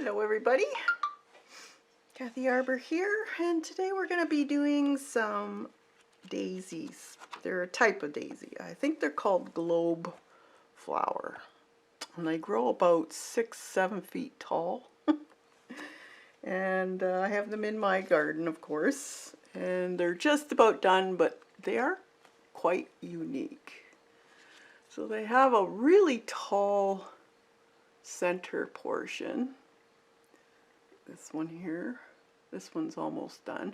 Hello everybody, Kathy Arbor here, and today we're going to be doing some daisies. They're a type of daisy. I think they're called globe flower, and they grow about 6-7 feet tall. And I have them in my garden, of course, and they're just about done, but they are quite unique. So they have a really tall center portion. This one here, this one's almost done.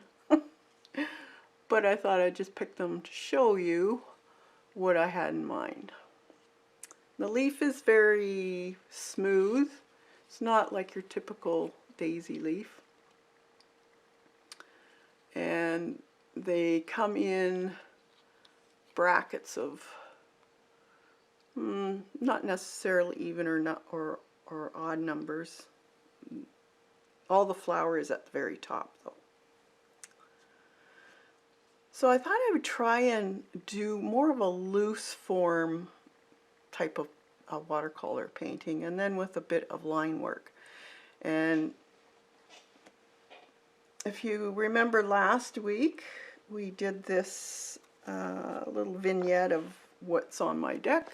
But I thought I'd just pick them to show you what I had in mind. The leaf is very smooth. It's not like your typical daisy leaf. And they come in brackets of not necessarily even or odd numbers. All the flower is at the very top though. So I thought I would try and do more of a loose form type of watercolor painting, and then with a bit of line work. And if you remember last week, we did this little vignette of what's on my deck.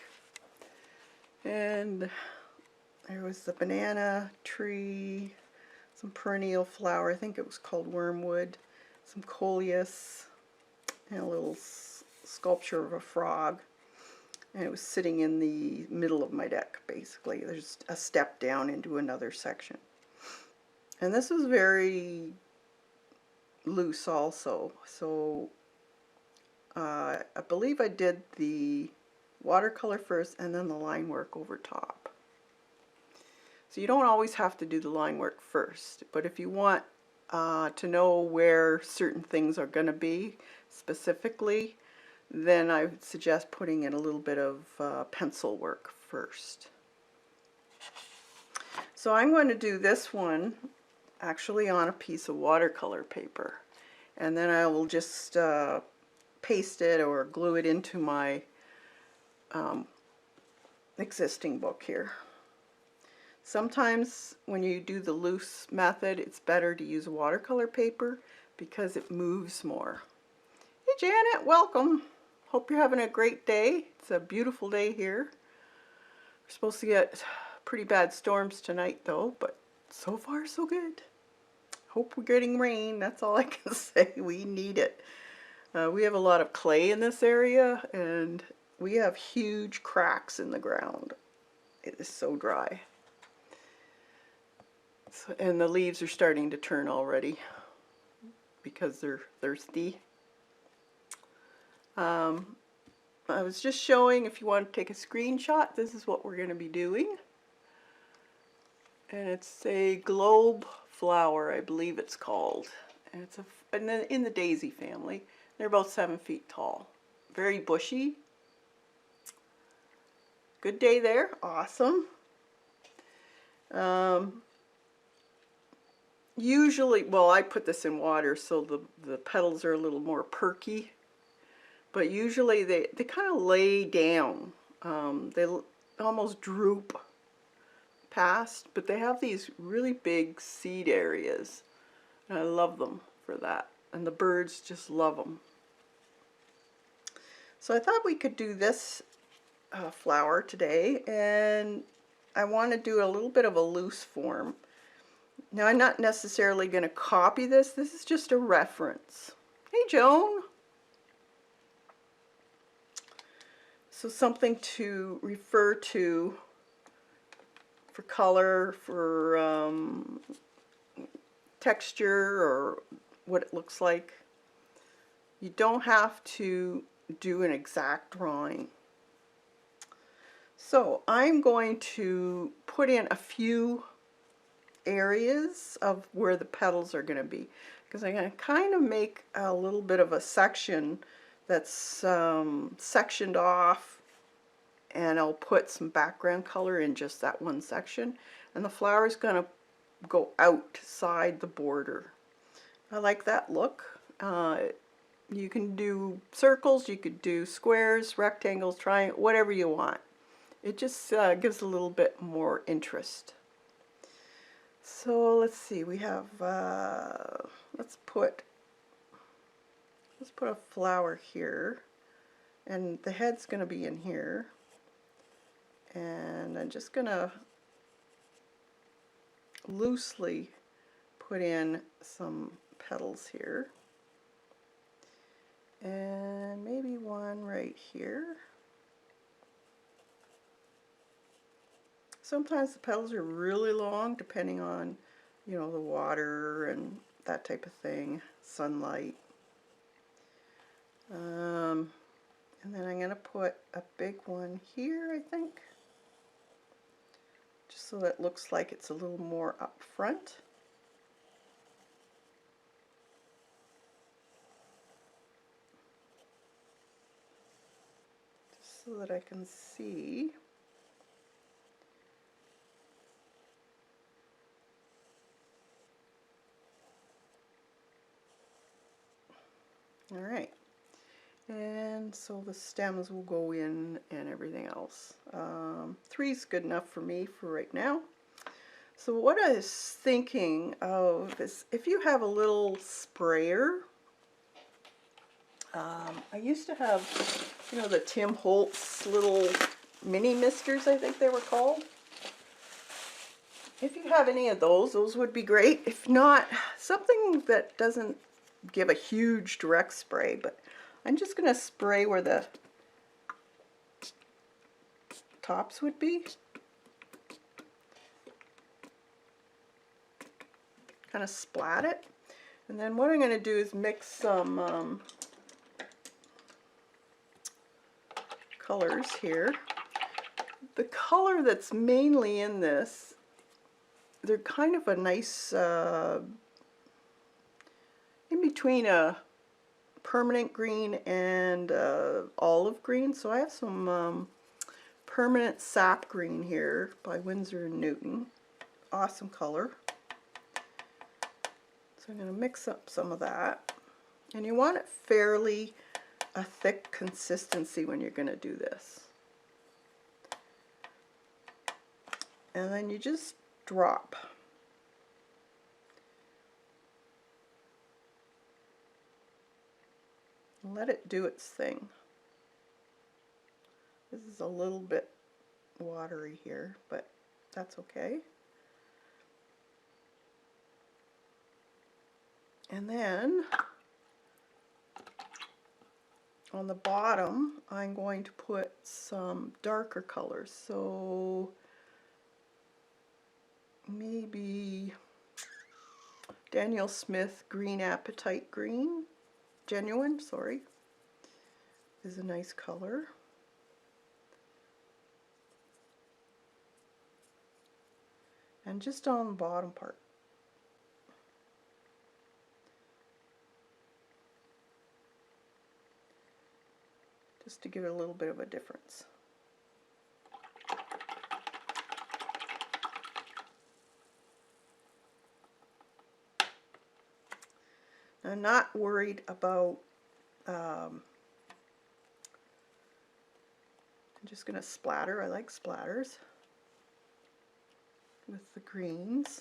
And there was the banana tree, some perennial flower, I think it was called wormwood, some coleus, and a little sculpture of a frog. And it was sitting in the middle of my deck, basically. There's a step down into another section. And this was very loose also. So I believe I did the watercolor first and then the line work over top. So you don't always have to do the line work first, but if you want to know where certain things are going to be specifically, then I would suggest putting in a little bit of pencil work first. So I'm going to do this one actually on a piece of watercolor paper, and then I will just paste it or glue it into my existing book here. Sometimes when you do the loose method, it's better to use watercolor paper because it moves more. Hey Janet, welcome. Hope you're having a great day. It's a beautiful day here. We're supposed to get pretty bad storms tonight though, but so far so good. Hope we're getting rain, that's all I can say. We need it. We have a lot of clay in this area, and we have huge cracks in the ground. It is so dry. So, and the leaves are starting to turn already because they're thirsty. I was just showing, if you want to take a screenshot, this is what we're going to be doing. And it's a globe flower, I believe it's called. And it's in the daisy family. They're about 7 feet tall. Very bushy. Good day there. Awesome. Usually, well, I put this in water so the petals are a little more perky. But usually they kind of lay down. They almost droop past, but they have these really big seed areas. And I love them for that. And the birds just love them. So I thought we could do this flower today, and I want to do a little bit of a loose form. Now I'm not necessarily going to copy this. This is just a reference. Hey Joan! So something to refer to for color, for texture, or what it looks like. You don't have to do an exact drawing. So I'm going to put in a few areas of where the petals are going to be, because I'm going to kind of make a little bit of a section that's sectioned off, and I'll put some background color in just that one section, and the flower is going to go outside the border. I like that look. You can do circles, you could do squares, rectangles, triangles, whatever you want. It just gives a little bit more interest. So let's see, we have, let's put a flower here, and the head's going to be in here, and I'm just going to loosely put in some petals here, and maybe one right here. Sometimes the petals are really long depending on, you know, the water and that type of thing, sunlight. And then I'm going to put a big one here, I think, just so that it looks like it's a little more up front. Just so that I can see. All right. And so the stems will go in and everything else. 3 is good enough for me for right now. So what I was thinking of is if you have a little sprayer, I used to have, you know, the Tim Holtz little mini misters, I think they were called. If you have any of those would be great. If not, something that doesn't give a huge direct spray, but I'm just going to spray where the tops would be. Kind of splat it. And then what I'm going to do is mix some colors here. The color that's mainly in this, they're kind of a nice, in between a permanent green and olive green. So I have some permanent sap green here by Winsor & Newton. Awesome color. So I'm going to mix up some of that. And you want it fairly a thick consistency when you're going to do this. And then you just drop. Let it do its thing. This is a little bit watery here, but that's okay. And then on the bottom, I'm going to put some darker colors. So maybe Daniel Smith Green Apatite Green, Genuine, sorry, is a nice color. And just on the bottom part. Just to give it a little bit of a difference. I'm not worried about, I'm just going to splatter. I like splatters with the greens.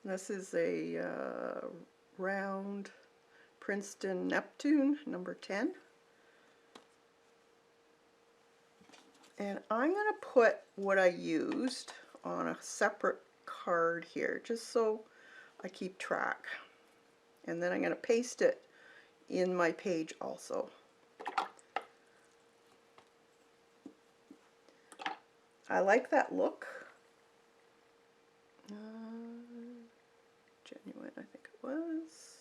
And this is a round Princeton Neptune, number 10. And I'm going to put what I used on a separate card here, just so I keep track. And then I'm going to paste it in my page also. I like that look. Genuine, I think it was.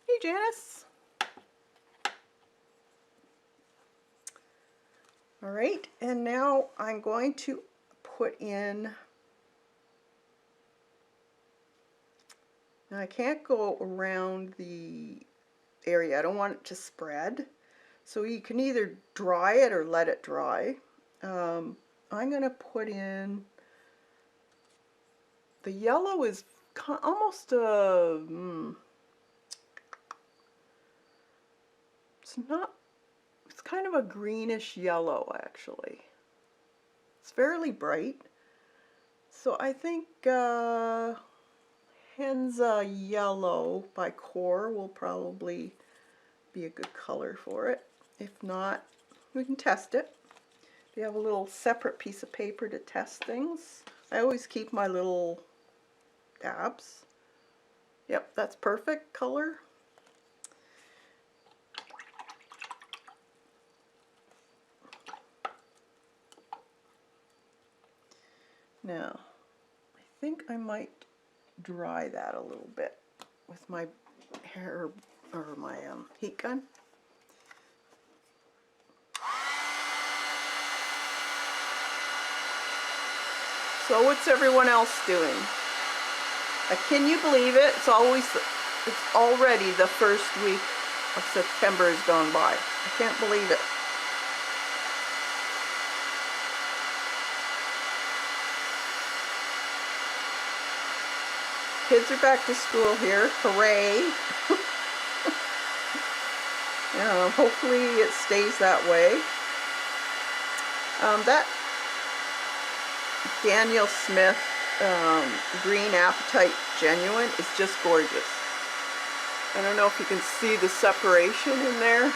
Hey, Janice. All right, and now I'm going to put in, now I can't go around the area. I don't want it to spread. So you can either dry it or let it dry. I'm going to put in The yellow is almost it's not, it's kind of a greenish yellow actually. It's fairly bright. So I think Henza Yellow by Core will probably be a good color for it. If not, we can test it. You have a little separate piece of paper to test things. I always keep my little dabs. Yep, that's perfect color. Now, I think I might dry that a little bit with my hair or my heat gun. So what's everyone else doing? Can you believe it? It's already the first week of September has gone by. I can't believe it. Kids are back to school here. Hooray! Hopefully it stays that way. That Daniel Smith Green Apatite Genuine is just gorgeous. I don't know if you can see the separation in there.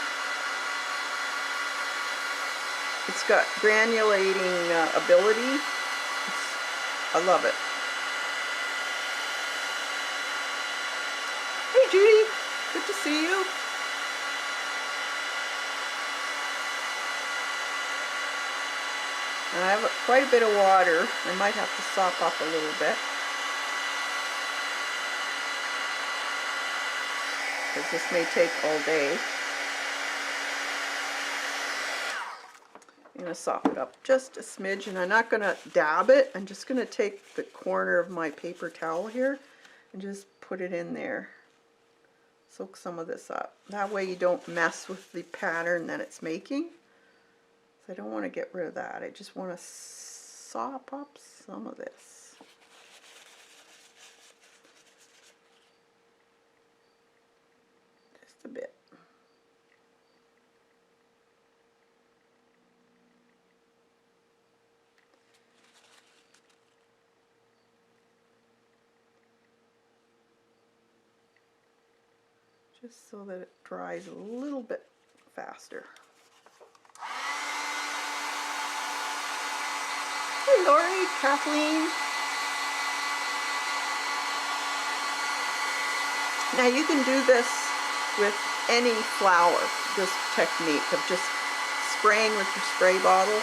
It's got granulating ability. I love it. Hey Judy, good to see you. And I have quite a bit of water. I might have to sop up a little bit, because this may take all day. I'm going to sop it up just a smidge, and I'm not going to dab it. I'm just going to take the corner of my paper towel here and just put it in there. Soak some of this up. That way you don't mess with the pattern that it's making. So I don't want to get rid of that. I just want to sop up some of this. Just a bit. Just so that it dries a little bit faster. Hey Lori, Kathleen. Now you can do this with any flower, this technique of just spraying with your spray bottle.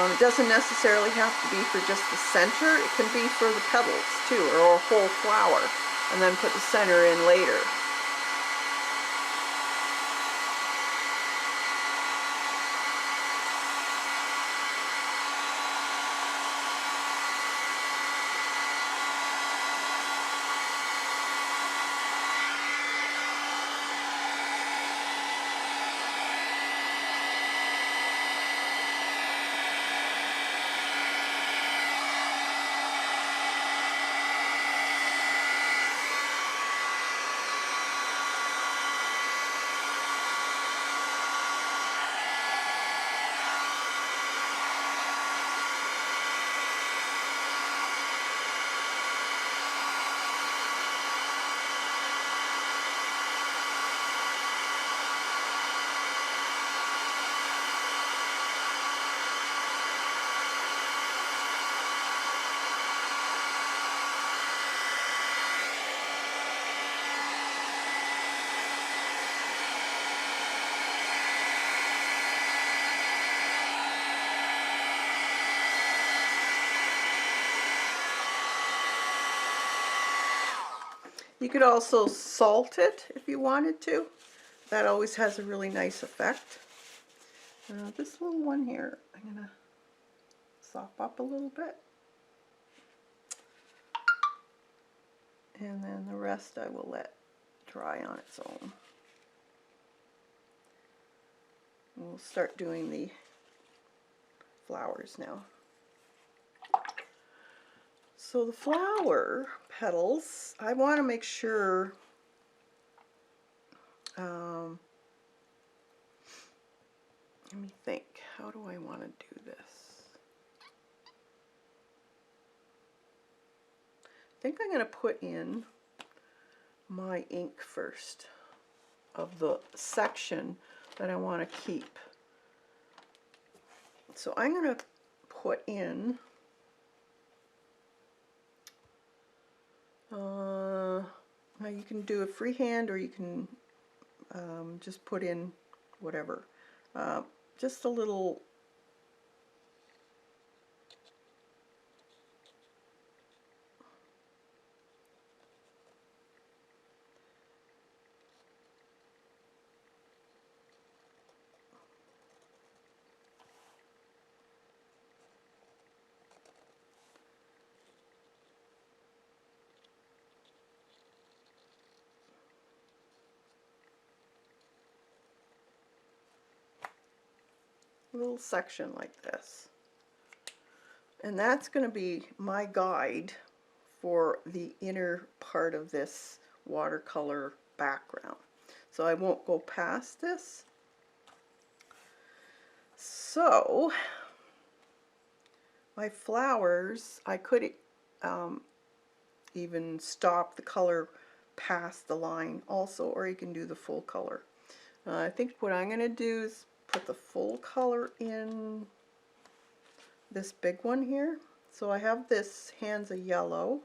It doesn't necessarily have to be for just the center. It can be for the petals too, or a whole flower, and then put the center in later. You could also salt it if you wanted to. That always has a really nice effect. This little one here, I'm going to sop up a little bit. And then the rest I will let dry on its own. And we'll start doing the flowers now. So the flower petals, I want to make sure let me think, how do I want to do this? I think I'm going to put in my ink first of the section that I want to keep. So I'm going to put in now you can do it freehand, or you can just put in whatever. Just a little section like this. And that's going to be my guide for the inner part of this watercolor background. So I won't go past this. So my flowers, I could even stop the color past the line also, or you can do the full color. I think what I'm going to do is put the full color in this big one here. So I have this Hands of Yellow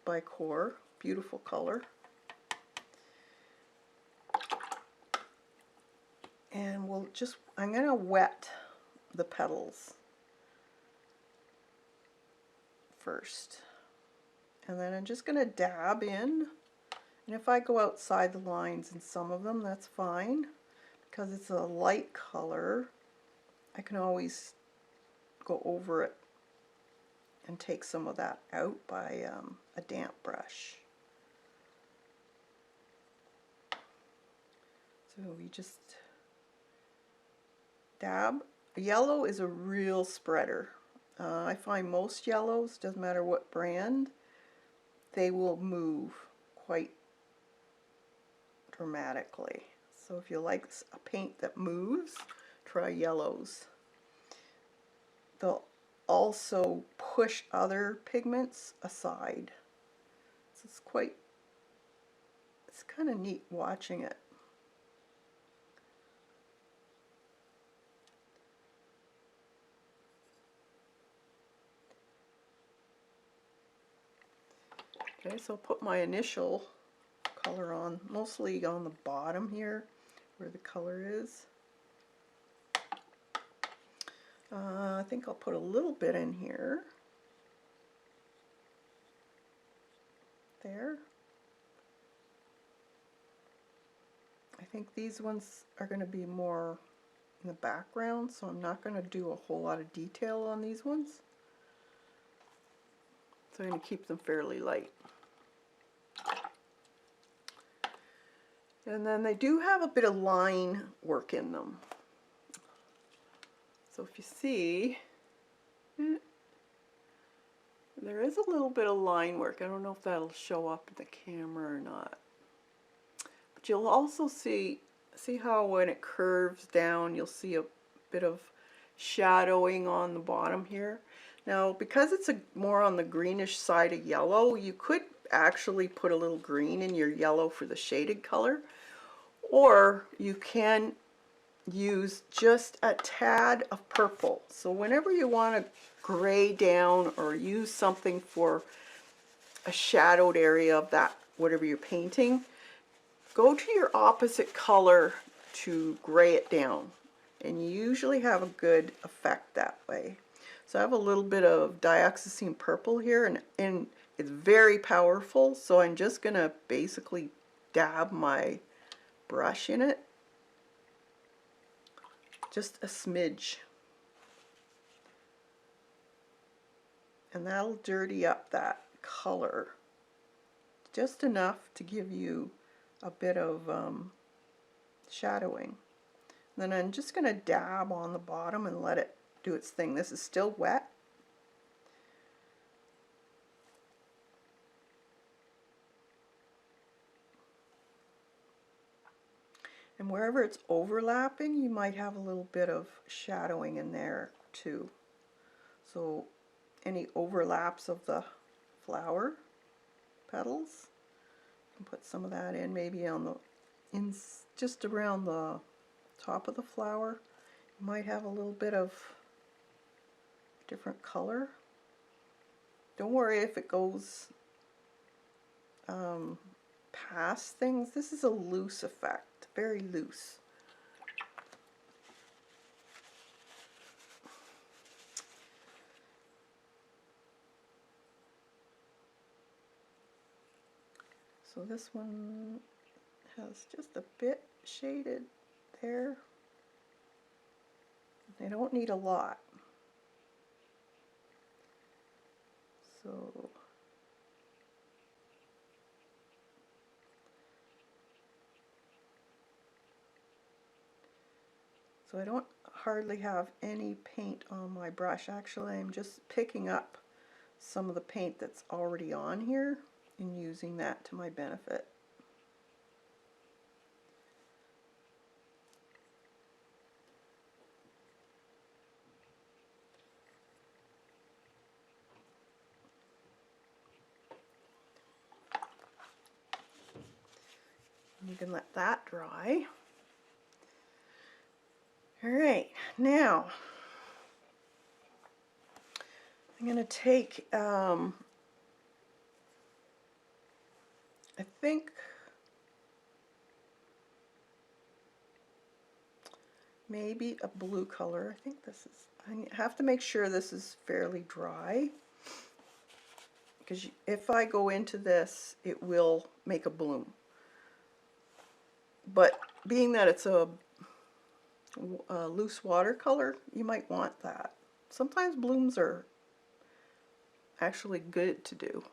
by Core, beautiful color. And I'm going to wet the petals first. And then I'm just going to dab in. And if I go outside the lines in some of them, that's fine. Because it's a light color, I can always go over it and take some of that out by a damp brush. So we just dab. Yellow is a real spreader. I find most yellows, doesn't matter what brand, they will move quite dramatically. So if you like a paint that moves, try yellows. They'll also push other pigments aside. So it's kind of neat watching it. Okay, so I'll put my initial color on, mostly on the bottom here where the color is. I think I'll put a little bit in here. There. I think these ones are going to be more in the background, so I'm not going to do a whole lot of detail on these ones. So I'm going to keep them fairly light. And then they do have a bit of line work in them. So if you see, there is a little bit of line work. I don't know if that'll show up in the camera or not. But you'll also see how when it curves down, you'll see a bit of shadowing on the bottom here. Now, because it's more on the greenish side of yellow, you could actually put a little green in your yellow for the shaded color, or you can use just a tad of purple. So whenever you want to gray down or use something for a shadowed area of that, whatever you're painting, go to your opposite color to gray it down, and you usually have a good effect that way. So I have a little bit of dioxazine purple here, and it's very powerful, so I'm just going to basically dab my brush in it, just a smidge, and that'll dirty up that color just enough to give you a bit of shadowing. And then I'm just going to dab on the bottom and let it do its thing. This is still wet, And wherever it's overlapping, you might have a little bit of shadowing in there too. So any overlaps of the flower petals, you can put some of that in, maybe on the just around the top of the flower. You might have a little bit of different color. Don't worry if it goes past things. This is a loose effect, very loose. So this one has just a bit shaded there. They don't need a lot. So I don't hardly have any paint on my brush. Actually, I'm just picking up some of the paint that's already on here and using that to my benefit. You can let that dry. All right, now I'm going to take, I think, maybe a blue color. I think this is, I have to make sure this is fairly dry, because if I go into this, it will make a bloom. But being that it's a loose watercolor, you might want that. Sometimes blooms are actually good to do.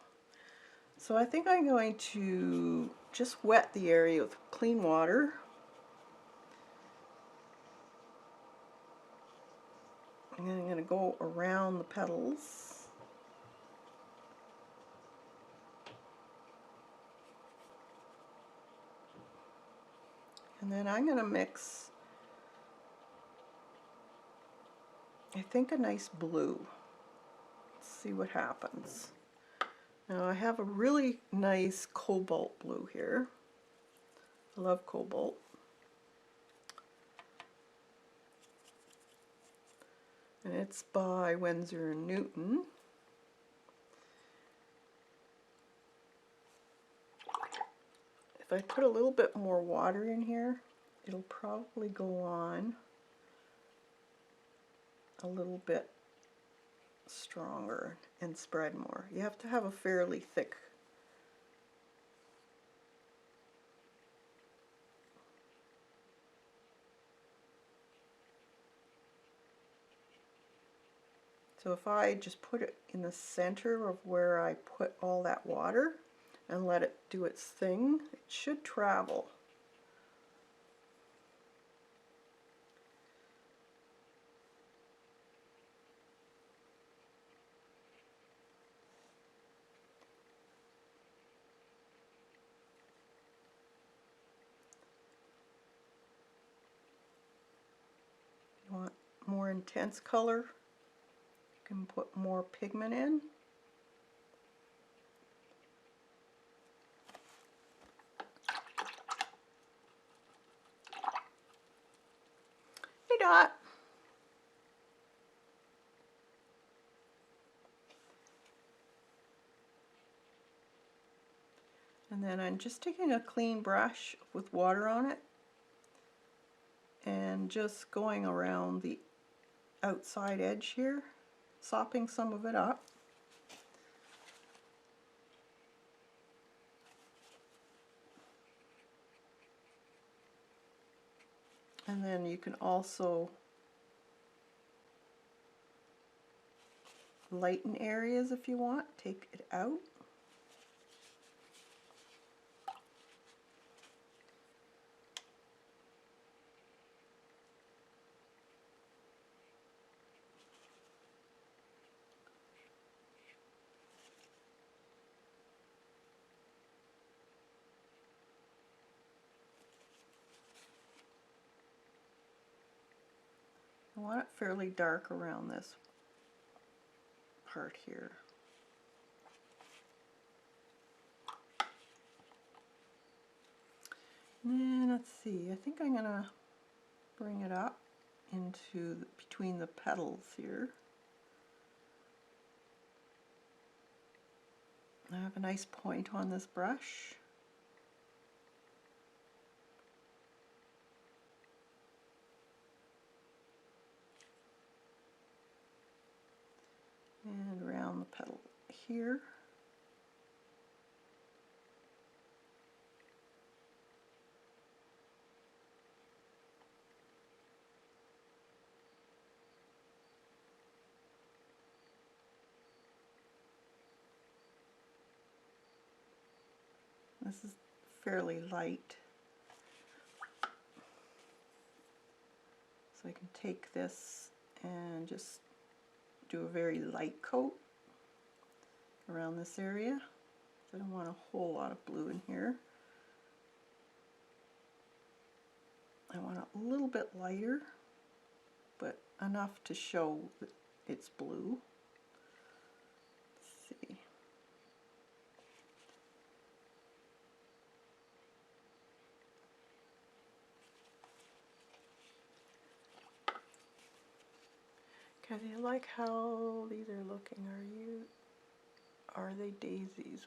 So I think I'm going to just wet the area with clean water. And then I'm going to go around the petals. And then I'm going to mix, I think, a nice blue. Let's see what happens. Now I have a really nice cobalt blue here. I love cobalt. And it's by Winsor & Newton. If I put a little bit more water in here, it'll probably go on a little bit stronger and spread more. You have to have a fairly thick So if I just put it in the center of where I put all that water and let it do its thing, it should travel. You want more intense color, you can put more pigment in. Hey Dot! And then I'm just taking a clean brush with water on it and just going around the outside edge here, sopping some of it up. And then you can also lighten areas if you want, take it out. I want it fairly dark around this part here. And let's see, I think I'm gonna bring it up into between the petals here. I have a nice point on this brush. And around the petal here. This is fairly light. So I can take this and just do a very light coat around this area. I don't want a whole lot of blue in here. I want it a little bit lighter, but enough to show that it's blue. Let's see. Okay, I like how these are looking. Are they daisies?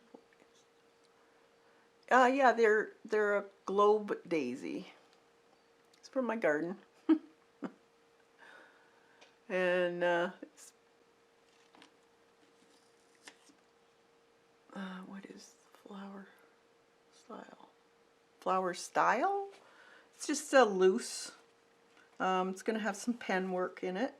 Yeah, they're a globe daisy. It's from my garden. And it's, what is flower style? Flower style? It's just a loose. It's going to have some pen work in it.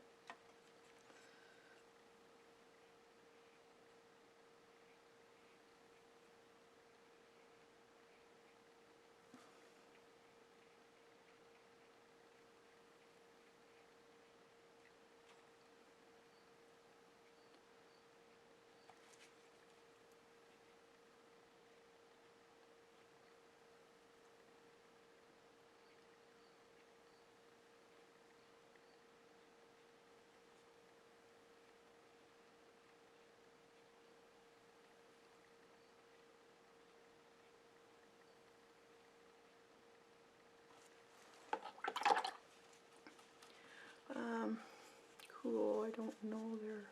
Cool, I don't know their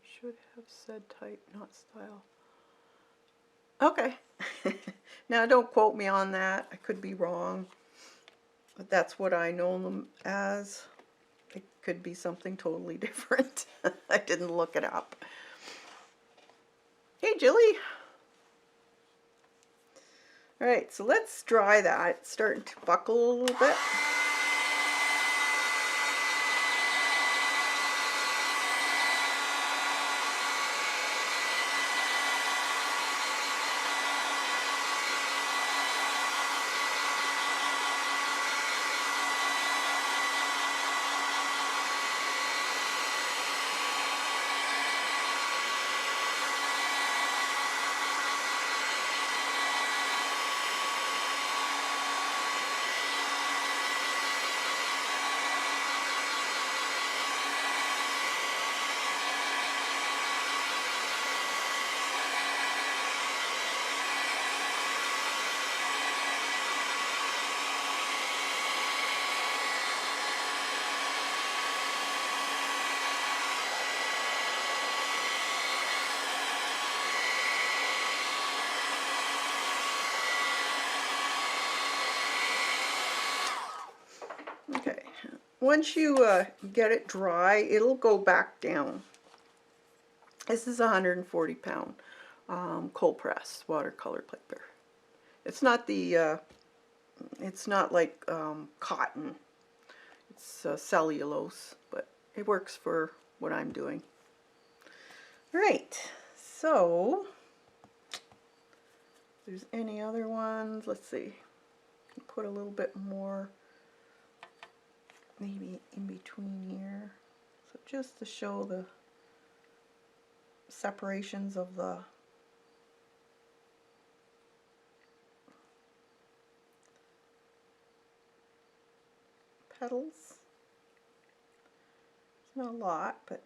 should have said type, not style. Okay. Now don't quote me on that. I could be wrong. But that's what I know them as. It could be something totally different. I didn't look it up. Hey, Jilly. All right, so let's dry that. It's starting to buckle a little bit. Okay, once you get it dry, it'll go back down. This is a 140-pound cold press watercolor paper. It's not the, it's not like cotton. It's cellulose, but it works for what I'm doing. All right, so if there's any other ones, let's see. Put a little bit more maybe in between here, so just to show the separations of the petals. It's not a lot, but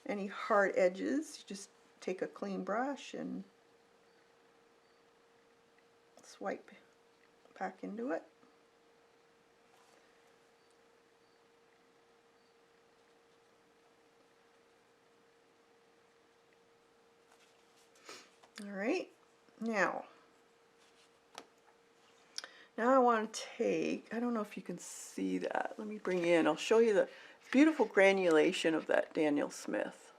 any hard edges, you just take a clean brush and swipe back into it. All right, now I want to take, I don't know if you can see that. Let me bring you in. I'll show you the beautiful granulation of that Daniel Smith.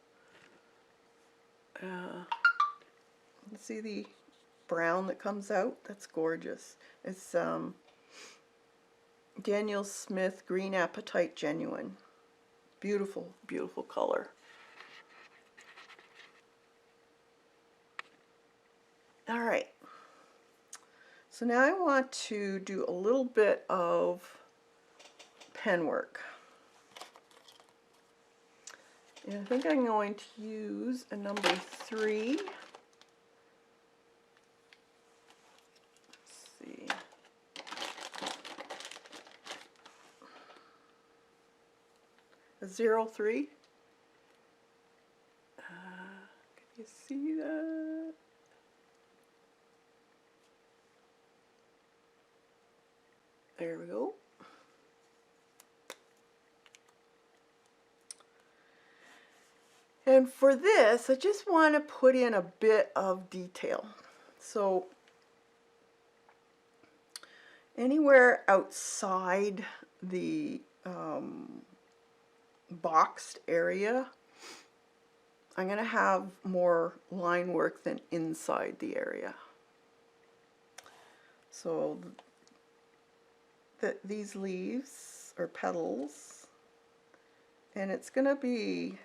See the brown that comes out? That's gorgeous. It's Daniel Smith Green Apatite Genuine. Beautiful, beautiful color. All right. So now I want to do a little bit of pen work. And I think I'm going to use a number 3. Let's see. A 03. Can you see that? There we go. And for this, I just want to put in a bit of detail. So anywhere outside the boxed area, I'm going to have more line work than inside the area. So these leaves are petals, and it's going to be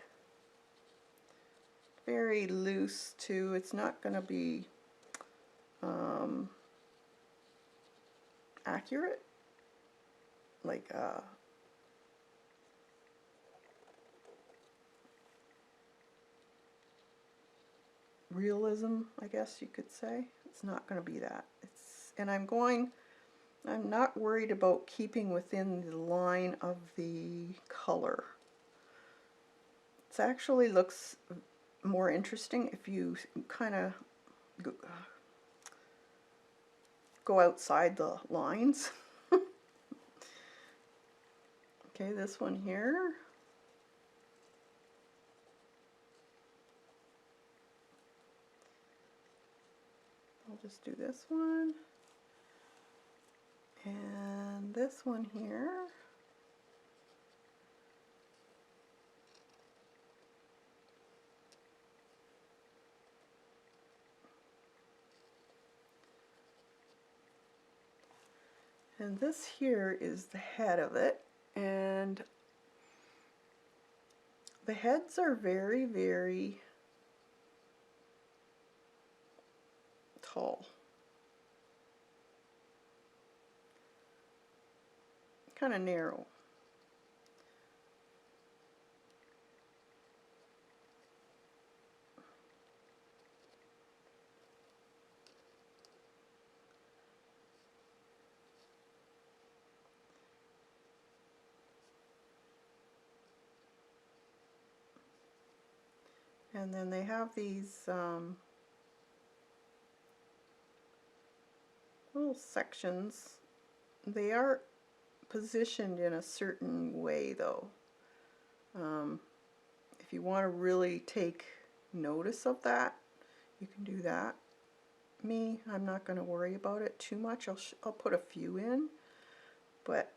very loose too. It's not going to be accurate, like realism, I guess you could say. It's not going to be that. And I'm not worried about keeping within the line of the color. It actually looks more interesting if you kind of go outside the lines. Okay, this one here. I'll just do this one. And this one here. And this here is the head of it. And the heads are very, very tall. Kind of narrow. And then they have these little sections. They are positioned in a certain way though. If you want to really take notice of that, you can do that. Me, I'm not going to worry about it too much. I'll put a few in, but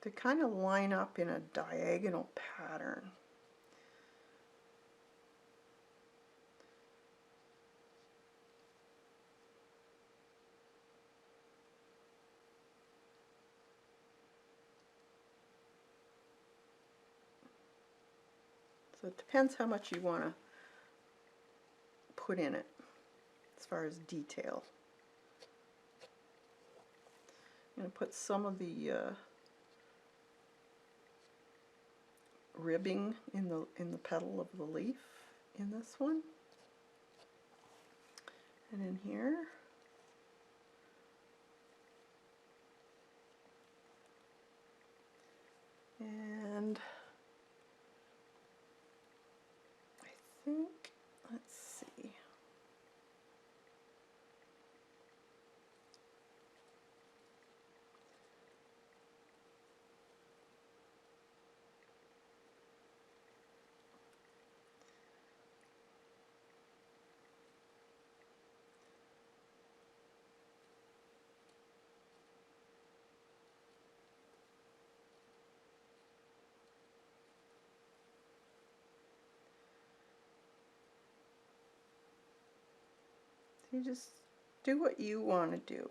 they kind of line up in a diagonal pattern. So it depends how much you want to put in it as far as detail. I'm going to put some of the ribbing in the petal of the leaf in this one. and in here. And I think, let's see. You just do what you want to do.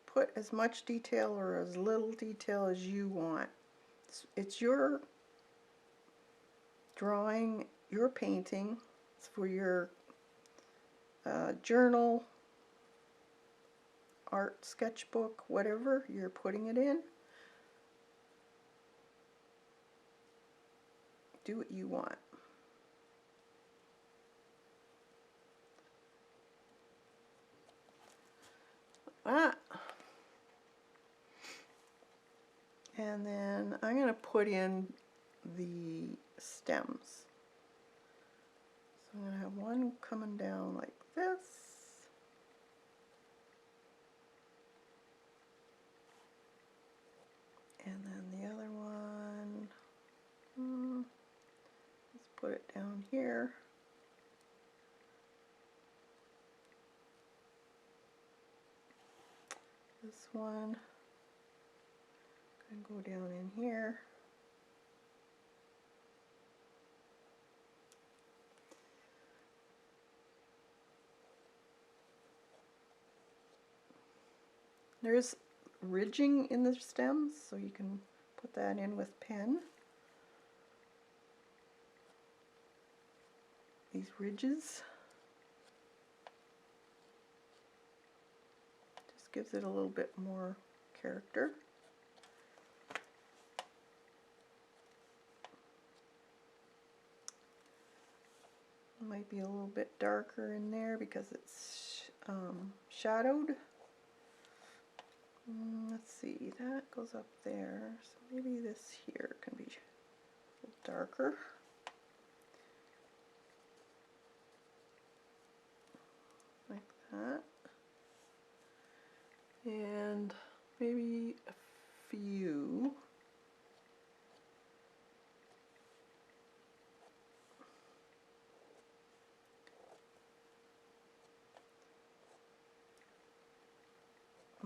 Put as much detail or as little detail as you want. It's your drawing, your painting. It's for your journal, art sketchbook, whatever you're putting it in. Do what you want. And then I'm going to put in the stems. So I'm going to have one coming down like this. And then the other one, let's put it down here. This one can go down in here. There's ridging in the stems, so you can put that in with pen. These ridges. Just gives it a little bit more character. It might be a little bit darker in there because it's shadowed. Let's see, that goes up there, so maybe this here can be a little darker. Like that. And maybe a few.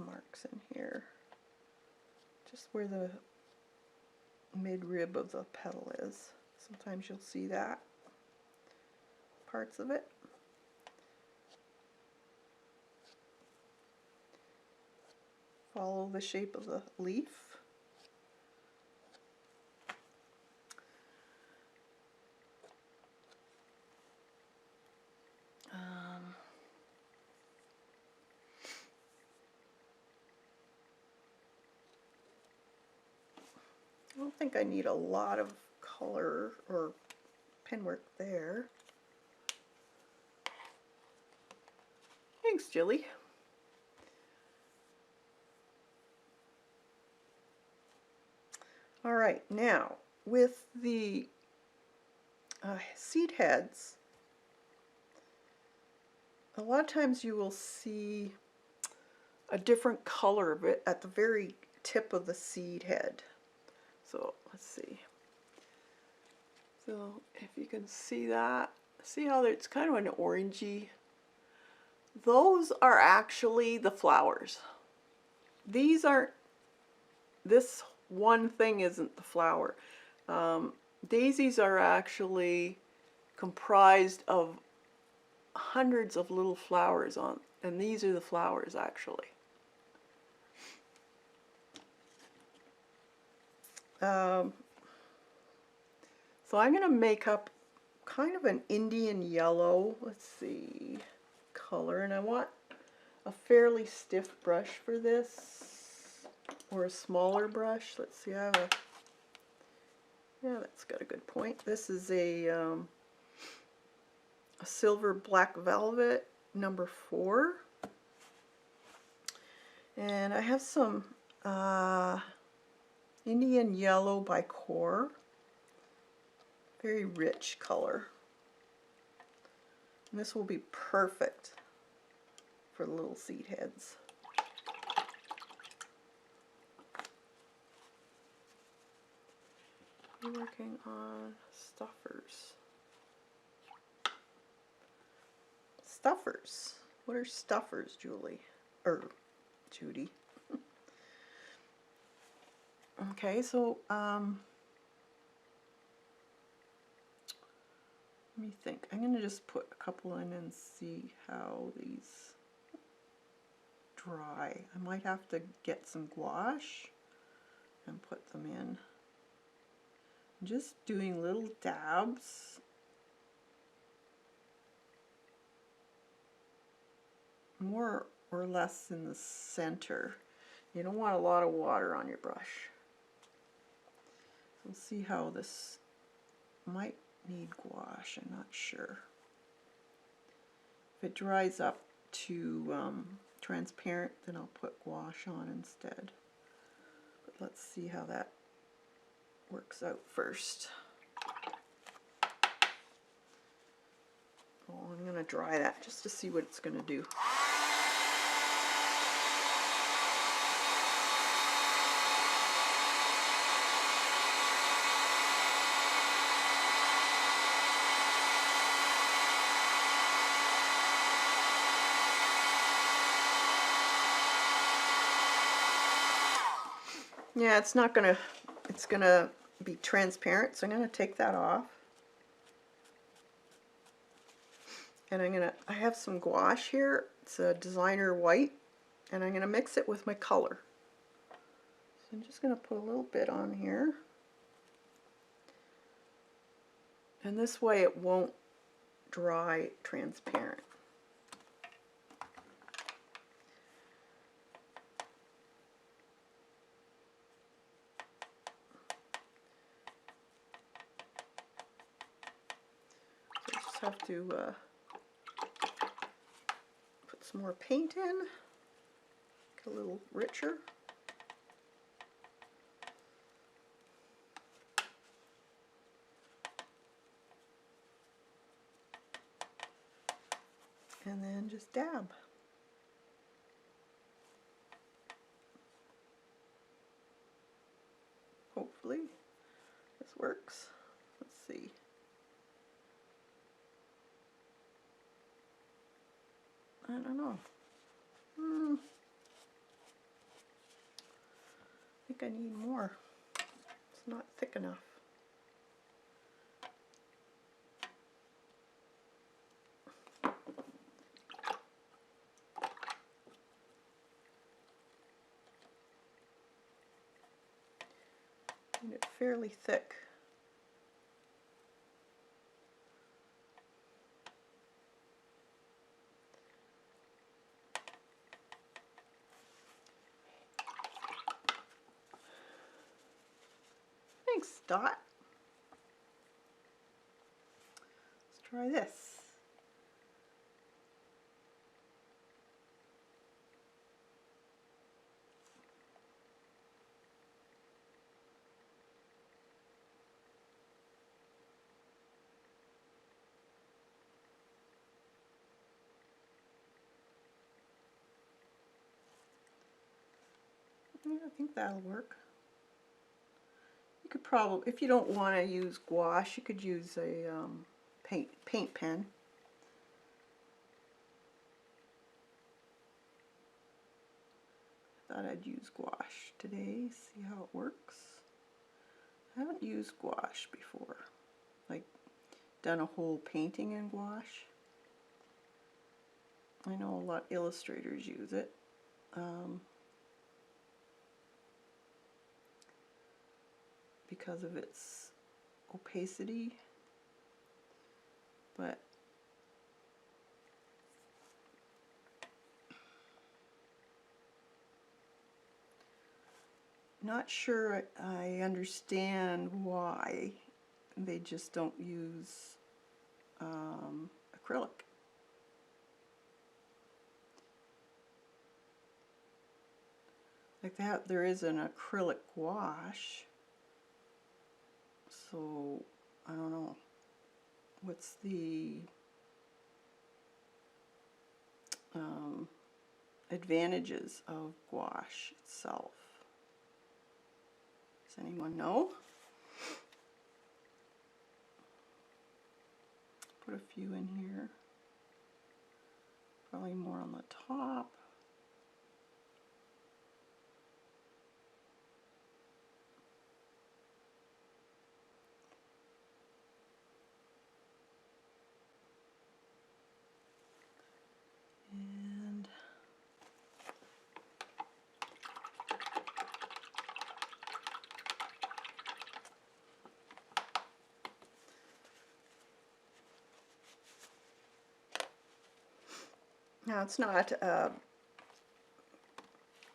Marks in here, just where the mid-rib of the petal is. Sometimes you'll see that, parts of it. Follow the shape of the leaf. I don't think I need a lot of color or pen work there. Thanks, Jilly. All right, now with the seed heads, a lot of times you will see a different color of it at the very tip of the seed head. So let's see. So if you can see that, see how it's kind of an orangey. Those are actually the flowers. These aren't, this one thing isn't the flower. Daisies are actually comprised of hundreds of little flowers on, and these are the flowers actually. So I'm going to make up kind of an Indian yellow, let's see, color, and I want a fairly stiff brush for this, or a smaller brush. Let's see, I have a, yeah, that's got a good point. This is a silver black velvet, number 4. And I have some Indian Yellow by Core. Very rich color. And this will be perfect for the little seed heads. I'm working on stuffers. Stuffers. What are stuffers, Julie? Judy. Okay, so let me think. I'm going to just put a couple in and see how these dry. I might have to get some gouache and put them in. I'm just doing little dabs. More or less in the center. You don't want a lot of water on your brush. We'll see how this might need gouache, I'm not sure. If it dries up to transparent, then I'll put gouache on instead. But let's see how that works out first. Oh, I'm going to dry that just to see what it's going to do. Yeah, it's gonna be transparent, so I'm gonna take that off. And I have some gouache here. It's a designer white, and I'm gonna mix it with my color. So I'm just gonna put a little bit on here. And this way it won't dry transparent. So I just have to put some more paint in, get a little richer. And then just dab. Hopefully this works. Let's see. I don't know. I think I need more. It's not thick enough. Need it fairly thick. Thanks, Dot. Let's try this. Yeah, I think that'll work. You could probably, if you don't want to use gouache, you could use a paint pen. Thought I'd use gouache today, see how it works. I haven't used gouache before, like done a whole painting in gouache. I know a lot of illustrators use it. Because of its opacity, but not sure I understand why they just don't use acrylic. like that. There is an acrylic gouache, so I don't know what's the advantages of gouache itself. Does anyone know? Put a few in here, probably more on the top. And now it's not an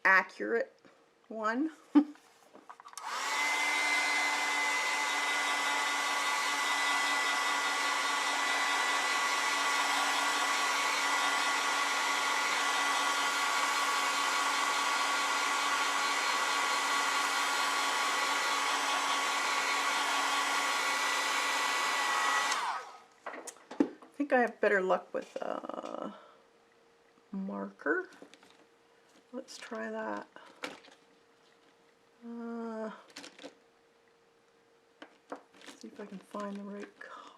accurate one. I think I have better luck with marker. Let's try that. See if I can find the right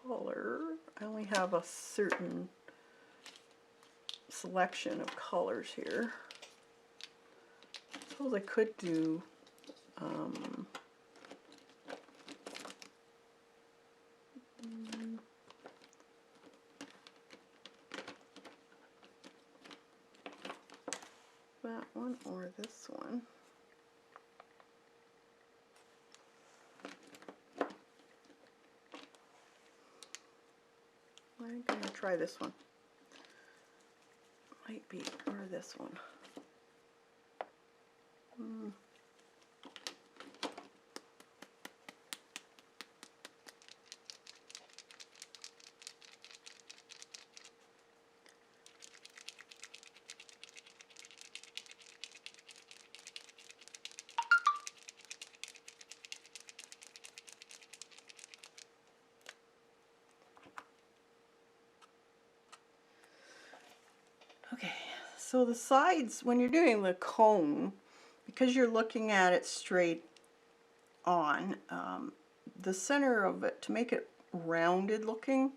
color. I only have a certain selection of colors here. Suppose I could do that one or this one. I'm going to try this one. Might be, or this one. Okay, so the sides, when you're doing the cone, because you're looking at it straight on, the center of it, to make it rounded looking,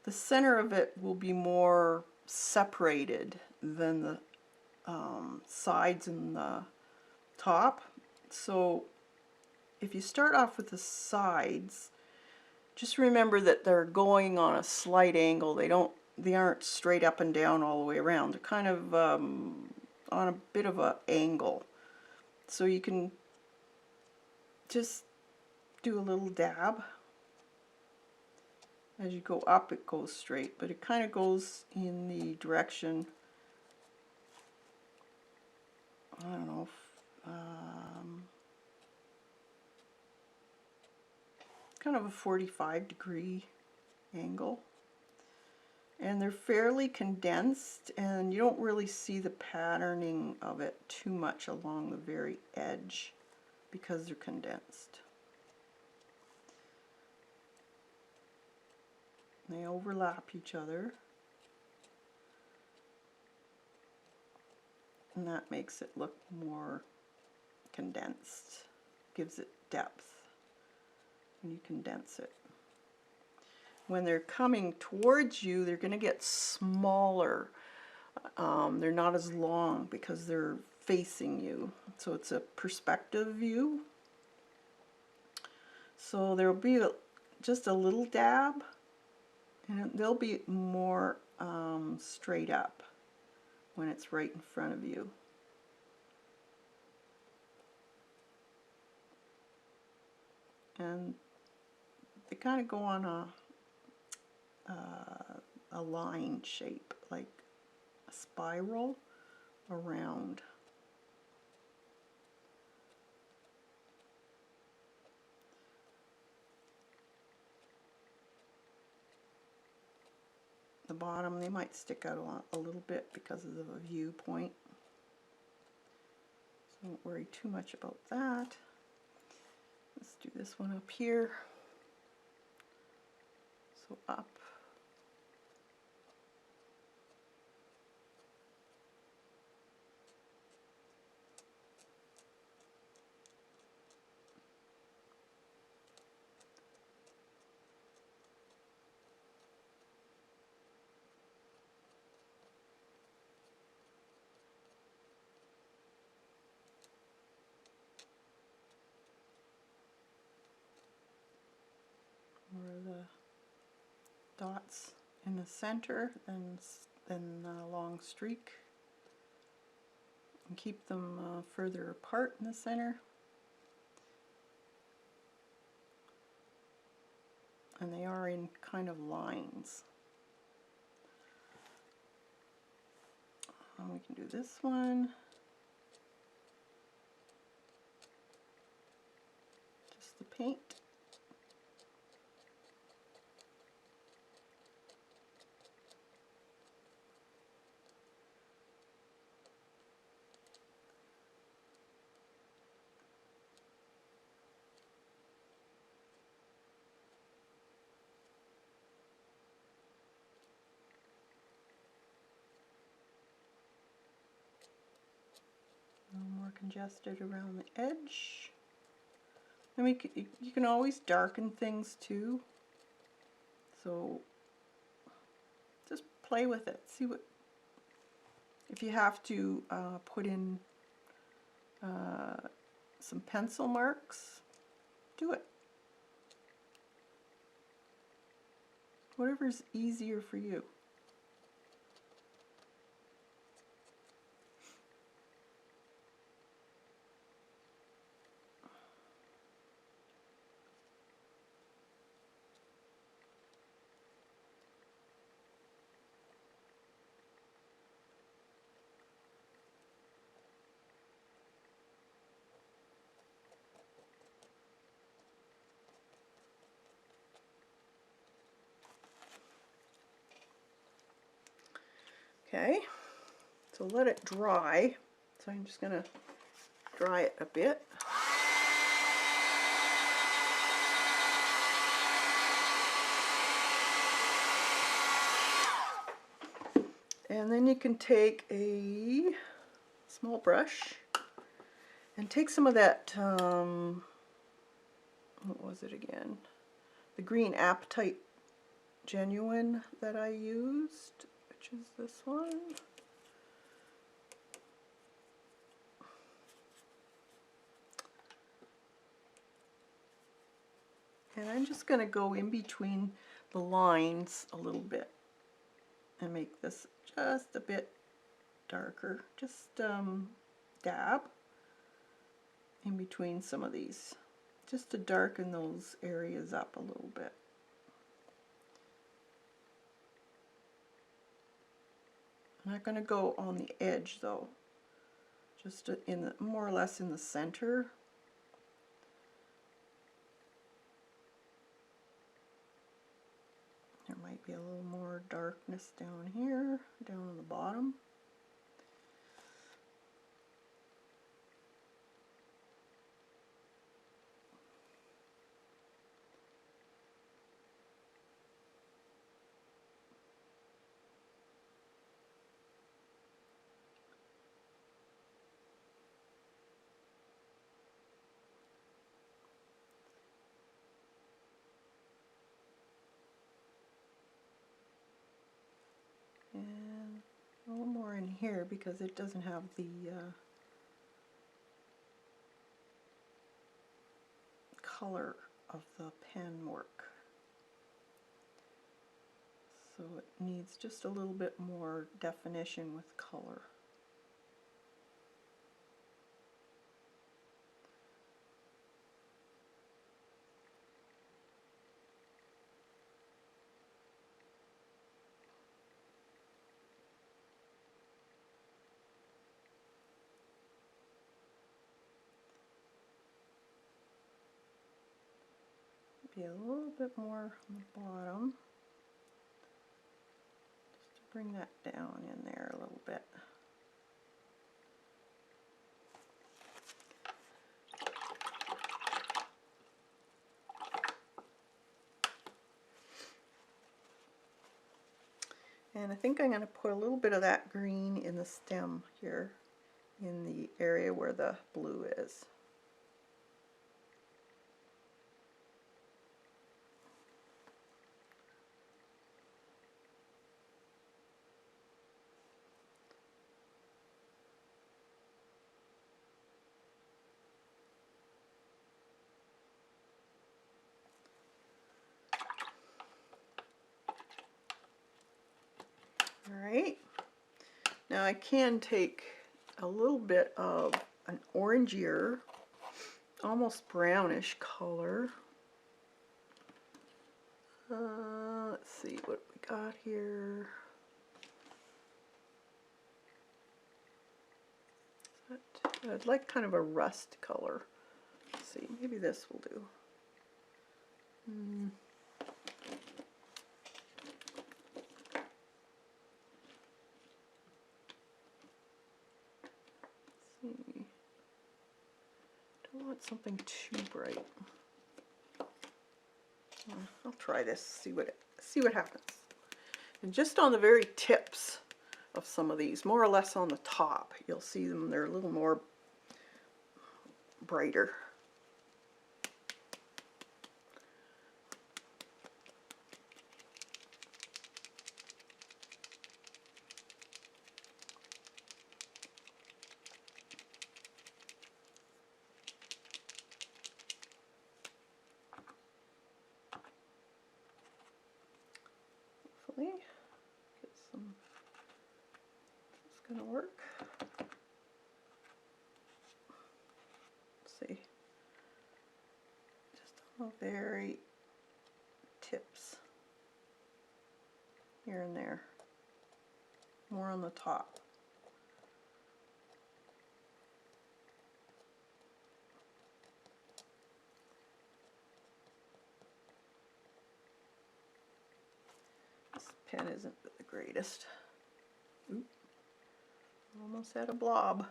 the center of it will be more separated than the sides and the top. So if you start off with the sides, just remember that they're going on a slight angle. They aren't straight up and down all the way around. They're kind of on a bit of an angle. So you can just do a little dab. As you go up, it goes straight, but it kind of goes in the direction, I don't know, kind of a 45-degree angle. And they're fairly condensed, and you don't really see the patterning of it too much along the very edge because they're condensed. They overlap each other, and that makes it look more condensed, gives it depth when you condense it. When they're coming towards you, they're going to get smaller. They're not as long because they're facing you. So it's a perspective view. So there will be just a little dab, and they'll be more straight up when it's right in front of you. And they kind of go on a line shape, like a spiral around. The bottom, they might stick out a little bit because of the viewpoint. Don't worry too much about that. Let's do this one up here. So up. Or the dots in the center, then a long streak, and keep them further apart in the center. And they are in kind of lines. We can do this one. Just the paint. A little more congested around the edge. And you can always darken things too. So just play with it. See what, if you have to put in some pencil marks, do it. Whatever's easier for you. Okay, so let it dry. So I'm just going to dry it a bit. And then you can take a small brush and take some of that, what was it again? The green Apatite Genuine that I used, which is this one. And I'm just going to go in between the lines a little bit and make this just a bit darker. Just dab in between some of these, just to darken those areas up a little bit. I'm not going to go on the edge though, just in the, more or less in the center. There might be a little more darkness down here, down on the bottom. And a little more in here because it doesn't have the color of the pen work. So it needs just a little bit more definition with color. Be a little bit more on the bottom, just to bring that down in there a little bit. And I think I'm going to put a little bit of that green in the stem here, in the area where the blue is. Alright, now I can take a little bit of an orangier, almost brownish color. Let's see what we got here. I'd like kind of a rust color. Let's see, maybe this will do. Let's see. Don't want something too bright. I'll try this. See what happens. And just on the very tips of some of these, more or less on the top, you'll see them. They're a little more brighter. Hopefully, get some. It's gonna work. Let's see, just on the very tips here and there, more on the top. This pen isn't the greatest. Oop. Almost had a blob.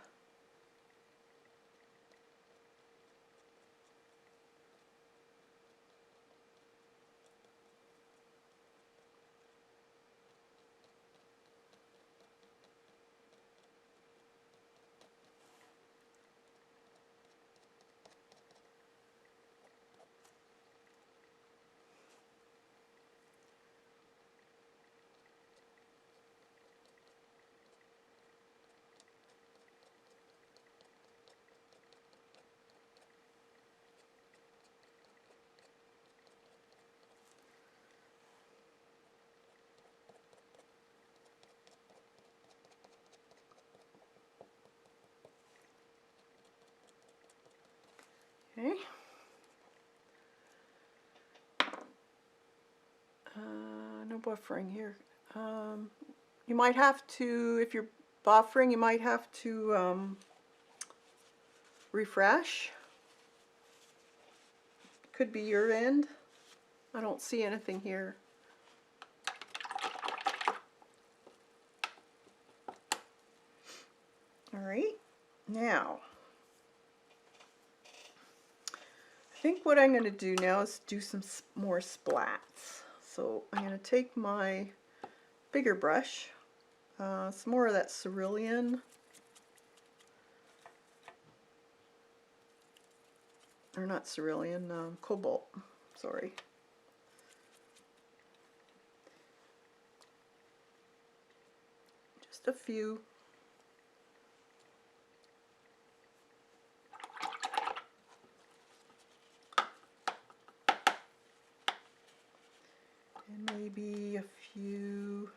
Okay. No buffering here. You might have to, if you're buffering, you might have to refresh. Could be your end. I don't see anything here. All right, now I think what I'm going to do now is do some more splats. So I'm going to take my bigger brush, some more of that cerulean, or not cerulean, cobalt, sorry. Just a few. And maybe a few,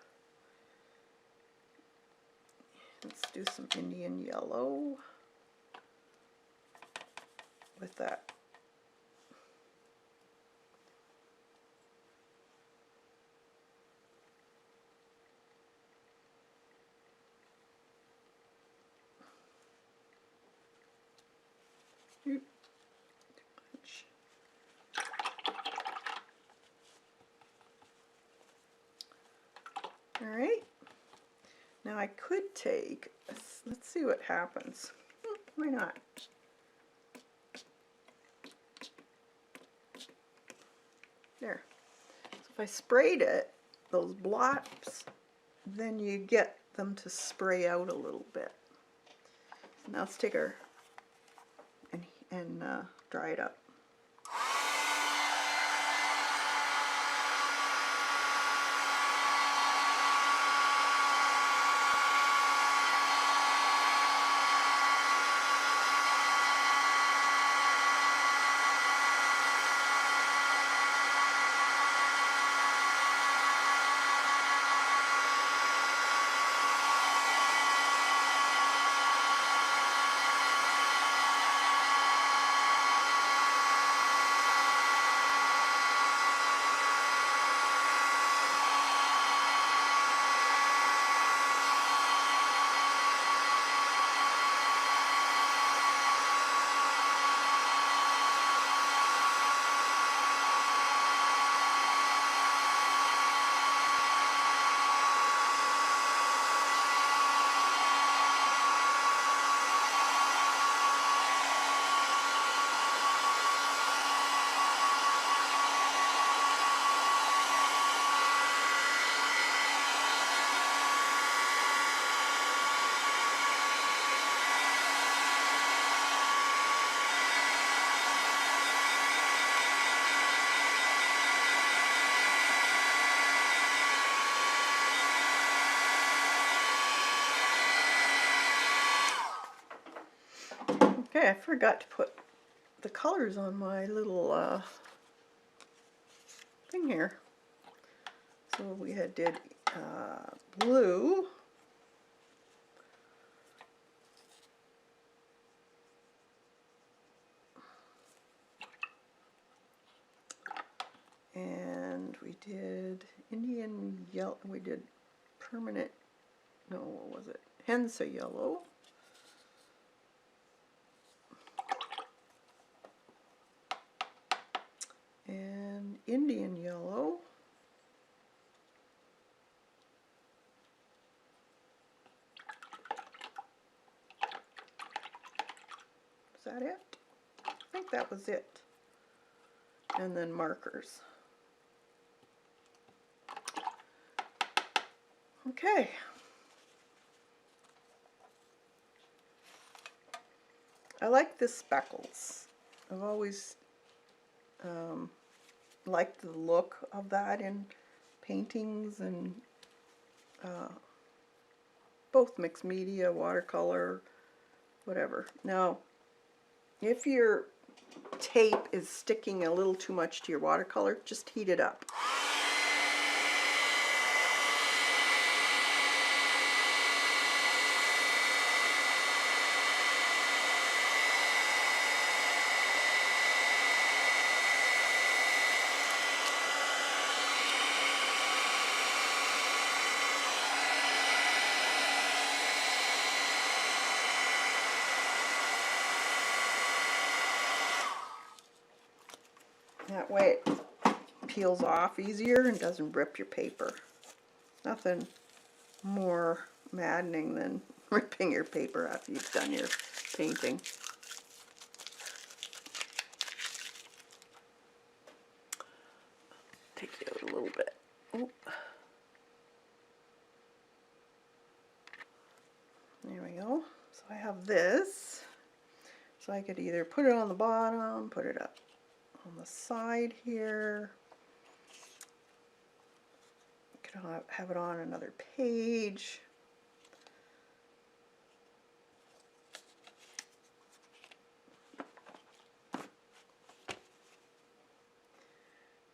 let's do some Indian yellow with that. Too much. All right, now I could take, let's see what happens. Why not? There. So if I sprayed it, those blops then you get them to spray out a little bit. Now let's take our and dry it up. Okay, I forgot to put the colors on my little thing here. So we did blue, and we did Indian yellow, we did permanent, no, what was it? Hensa yellow. And Indian yellow. Is that it? I think that was it. And then markers. Okay. I like the speckles. I've always liked the look of that in paintings and both mixed media, watercolor, whatever. Now, if your tape is sticking a little too much to your watercolor, just heat it up. That way it peels off easier and doesn't rip your paper. Nothing more maddening than ripping your paper after you've done your painting. Take it out a little bit. Oop. There we go. So I have this. So I could either put it on the bottom, put it up on the side here. Could have it on another page.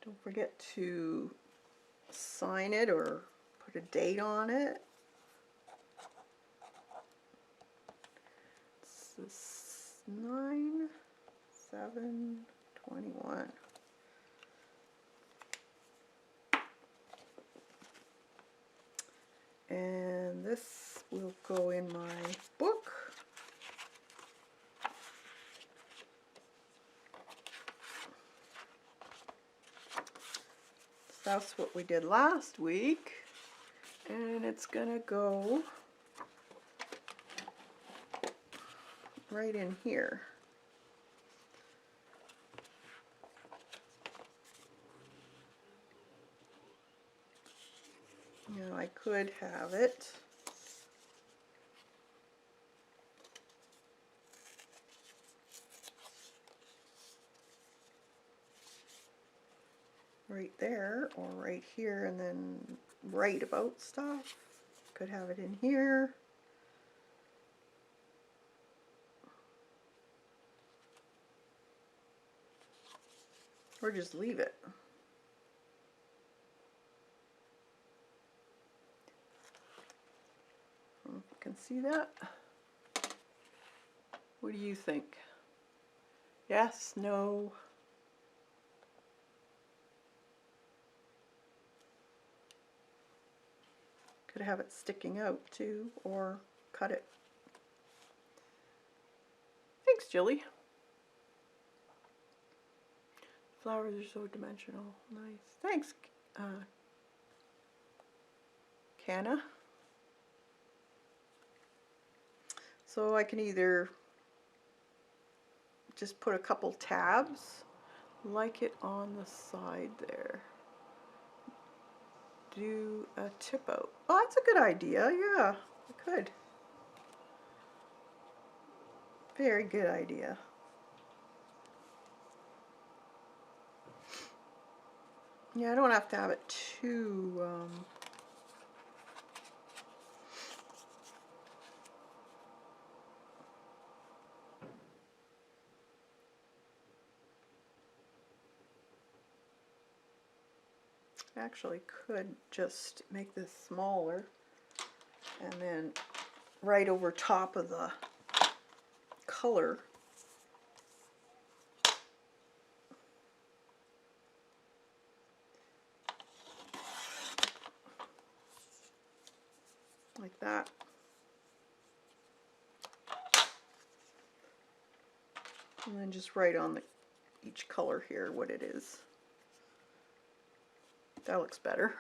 Don't forget to sign it or put a date on it. This is 9/7/21. And this will go in my book. That's what we did last week, and it's gonna go right in here. You know, I could have it right there or right here and then write about stuff. Could have it in here. Or just leave it. I don't know if you can see that. What do you think? Yes, no? Could have it sticking out too, or cut it. Thanks, Jilly. Flowers are so dimensional. Nice. Thanks, Canna. So I can either just put a couple tabs, like it on the side there. Do a tip out. Oh, that's a good idea. Yeah, I could. Very good idea. Yeah, I don't have to have it too actually could just make this smaller and then right over top of the color like that. And then just write on each color here what it is. That looks better.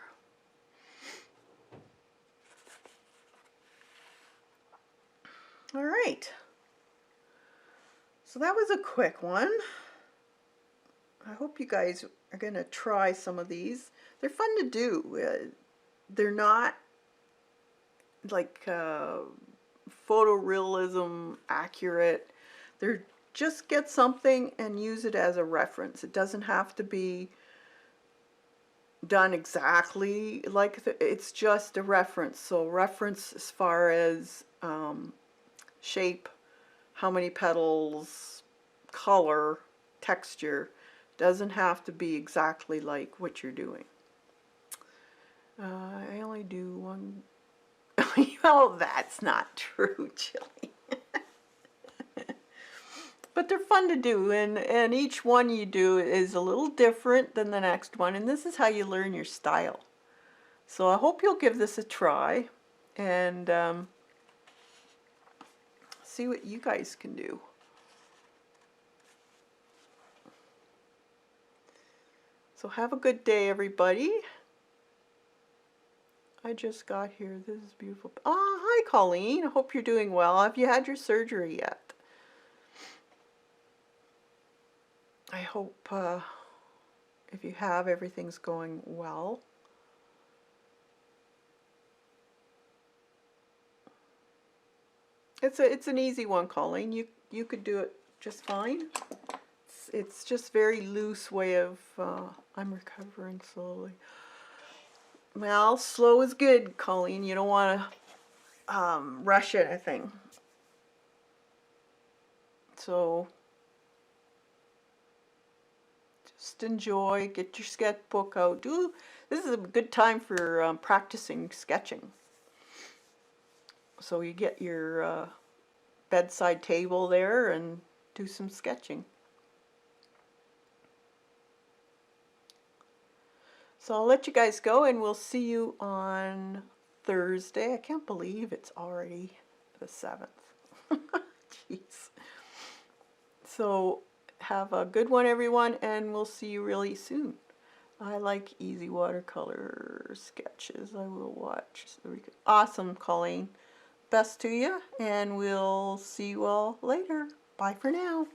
All right. So that was a quick one. I hope you guys are going to try some of these. They're fun to do. They're not like photorealism accurate. They're just get something and use it as a reference. It doesn't have to be done exactly like it's just a reference. So reference as far as shape, how many petals, color, texture. Doesn't have to be exactly like what you're doing. I only do one. Oh, that's not true, Chili. But they're fun to do, and each one you do is a little different than the next one, and this is how you learn your style. So I hope you'll give this a try and see what you guys can do. So have a good day, everybody. I just got here. This is beautiful. Hi, Colleen. I hope you're doing well. Have you had your surgery yet? I hope if you have, everything's going well. It's an easy one, Colleen. You could do it just fine. It's just very loose way of I'm recovering slowly. Well, slow is good, Colleen. You don't want to rush anything. So just enjoy. Get your sketchbook out. This is a good time for practicing sketching. So you get your bedside table there and do some sketching. So I'll let you guys go and we'll see you on Thursday. I can't believe it's already the 7th. Jeez. So have a good one, everyone, and we'll see you really soon. I like easy watercolor sketches. I will watch. Awesome, Colleen. Best to you, and we'll see you all later. Bye for now.